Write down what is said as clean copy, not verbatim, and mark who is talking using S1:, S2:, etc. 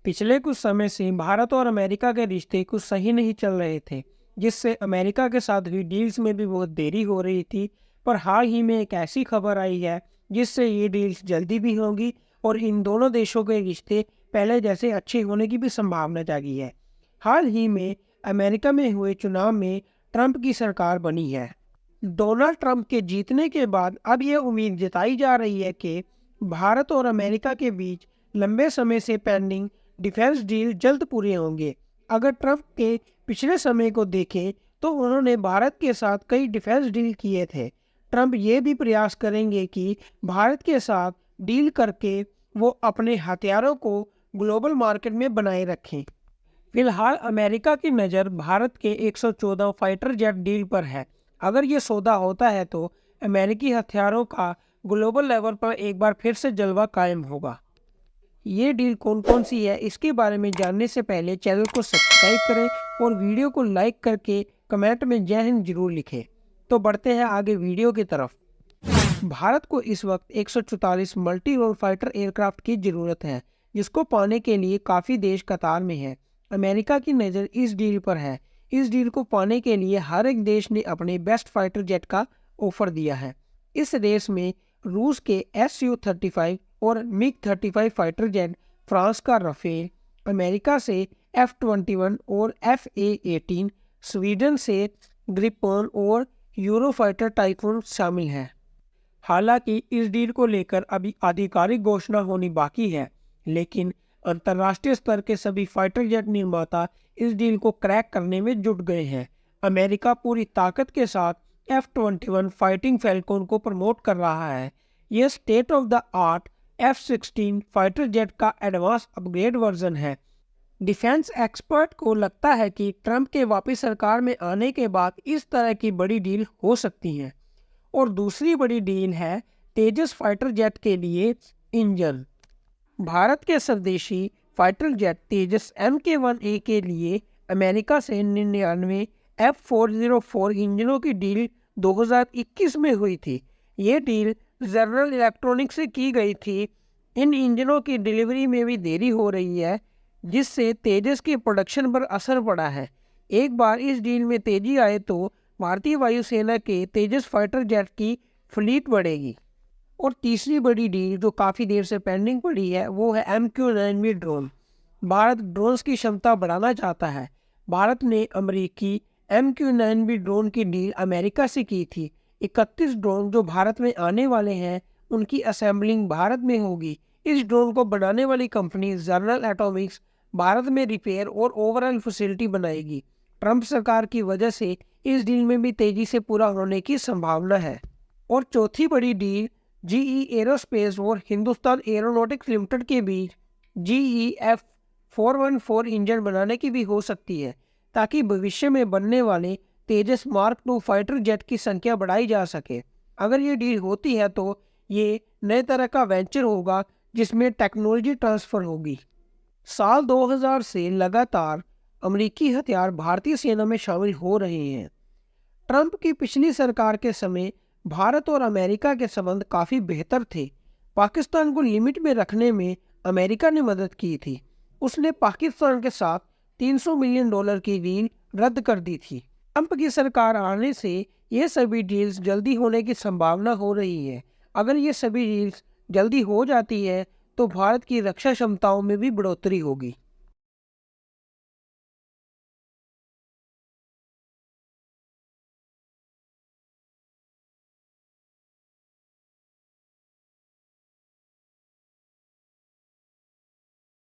S1: पिछले कुछ समय से भारत और अमेरिका के रिश्ते कुछ सही नहीं चल रहे थे, जिससे अमेरिका के साथ हुई डील्स में भी बहुत देरी हो रही थी। पर हाल ही में एक ऐसी खबर आई है जिससे ये डील्स जल्दी भी होंगी और इन दोनों देशों के रिश्ते पहले जैसे अच्छे होने की भी संभावना जागी है। हाल ही में अमेरिका में हुए चुनाव में ट्रंप की सरकार बनी है। डोनाल्ड ट्रंप के जीतने के बाद अब यह उम्मीद जताई जा रही है कि भारत और अमेरिका के बीच लंबे समय से पेंडिंग डिफेंस डील जल्द पूरे होंगे। अगर ट्रंप के पिछले समय को देखें तो उन्होंने भारत के साथ कई डिफेंस डील किए थे। ट्रंप ये भी प्रयास करेंगे कि भारत के साथ डील करके वो अपने हथियारों को ग्लोबल मार्केट में बनाए रखें। फिलहाल अमेरिका की नज़र भारत के 114 फाइटर जेट डील पर है। अगर ये सौदा होता है तो अमेरिकी हथियारों का ग्लोबल लेवल पर एक बार फिर से जलवा कायम होगा। ये डील कौन कौन सी है इसके बारे में जानने से पहले चैनल को सब्सक्राइब करें और वीडियो को लाइक करके कमेंट में जय हिंद जरूर लिखें। तो बढ़ते हैं आगे वीडियो की तरफ। भारत को इस वक्त 144 मल्टी रोल फाइटर एयरक्राफ्ट की ज़रूरत है, जिसको पाने के लिए काफ़ी देश कतार में है। अमेरिका की नज़र इस डील पर है। इस डील को पाने के लिए हर एक देश ने अपने बेस्ट फाइटर जेट का ऑफर दिया है। इस रेस में रूस के Su-35 और MiG-35 फाइटर जेट, फ्रांस का राफेल, अमेरिका से F-21 और F/A-18, स्वीडन से ग्रिपेन और यूरोफाइटर टाइफून शामिल हैं। हालांकि इस डील को लेकर अभी आधिकारिक घोषणा होनी बाकी है, लेकिन अंतर्राष्ट्रीय स्तर के सभी फाइटर जेट निर्माता इस डील को क्रैक करने में जुट गए हैं। अमेरिका पूरी ताकत के साथ F-21 फाइटिंग फैल्कन को प्रमोट कर रहा है। यह state of the art F-16 fighter jet का एडवांस अपग्रेड वर्जन है। डिफेंस एक्सपर्ट को लगता है कि ट्रंप के वापस सरकार में आने के बाद इस तरह की बड़ी डील हो सकती है। और दूसरी बड़ी डील है तेजस फाइटर जेट के लिए इंजन। भारत के स्वदेशी फाइटर जेट तेजस Mk-1A के लिए अमेरिका से 99 F404 इंजनों की डील 2021 में हुई थी। ये डील जनरल इलेक्ट्रॉनिक्स से की गई थी। इन इंजनों की डिलीवरी में भी देरी हो रही है, जिससे तेजस के प्रोडक्शन पर असर पड़ा है। एक बार इस डील में तेजी आए तो भारतीय वायुसेना के तेजस फाइटर जेट की फ्लीट बढ़ेगी। और तीसरी बड़ी डील जो काफ़ी देर से पेंडिंग पड़ी है वो है MQ-9B ड्रोन। भारत ड्रोन्स की क्षमता बढ़ाना चाहता है। भारत ने अमेरिकी MQ-9B ड्रोन की डील अमेरिका से की थी। 31 ड्रोन जो भारत में आने वाले हैं उनकी असेंबलिंग भारत में होगी। इस ड्रोन को बनाने वाली कंपनी जनरल एटॉमिक्स भारत में रिपेयर और ओवरऑल फैसिलिटी बनाएगी। ट्रंप सरकार की वजह से इस डील में भी तेजी से पूरा होने की संभावना है। और चौथी बड़ी डील GE एरोस्पेस और हिंदुस्तान एरोनॉटिक्स लिमिटेड के बीच GE F414 इंजन बनाने की भी हो सकती है, ताकि भविष्य में बनने वाले तेजस मार्क 2 फाइटर जेट की संख्या बढ़ाई जा सके। अगर ये डील होती है तो ये नए तरह का वेंचर होगा जिसमें टेक्नोलॉजी ट्रांसफ़र होगी। साल 2000 से लगातार अमेरिकी हथियार भारतीय सेना में शामिल हो रहे हैं। ट्रंप की पिछली सरकार के समय भारत और अमेरिका के संबंध काफ़ी बेहतर थे। पाकिस्तान को लिमिट में रखने में अमेरिका ने मदद की थी। उसने पाकिस्तान के साथ $300 मिलियन की डील रद्द कर दी थी। ट्रंप की सरकार आने से ये सभी डील्स जल्दी होने की संभावना हो रही है। अगर ये सभी डील्स जल्दी हो जाती है तो भारत की रक्षा क्षमताओं में भी बढ़ोतरी होगी।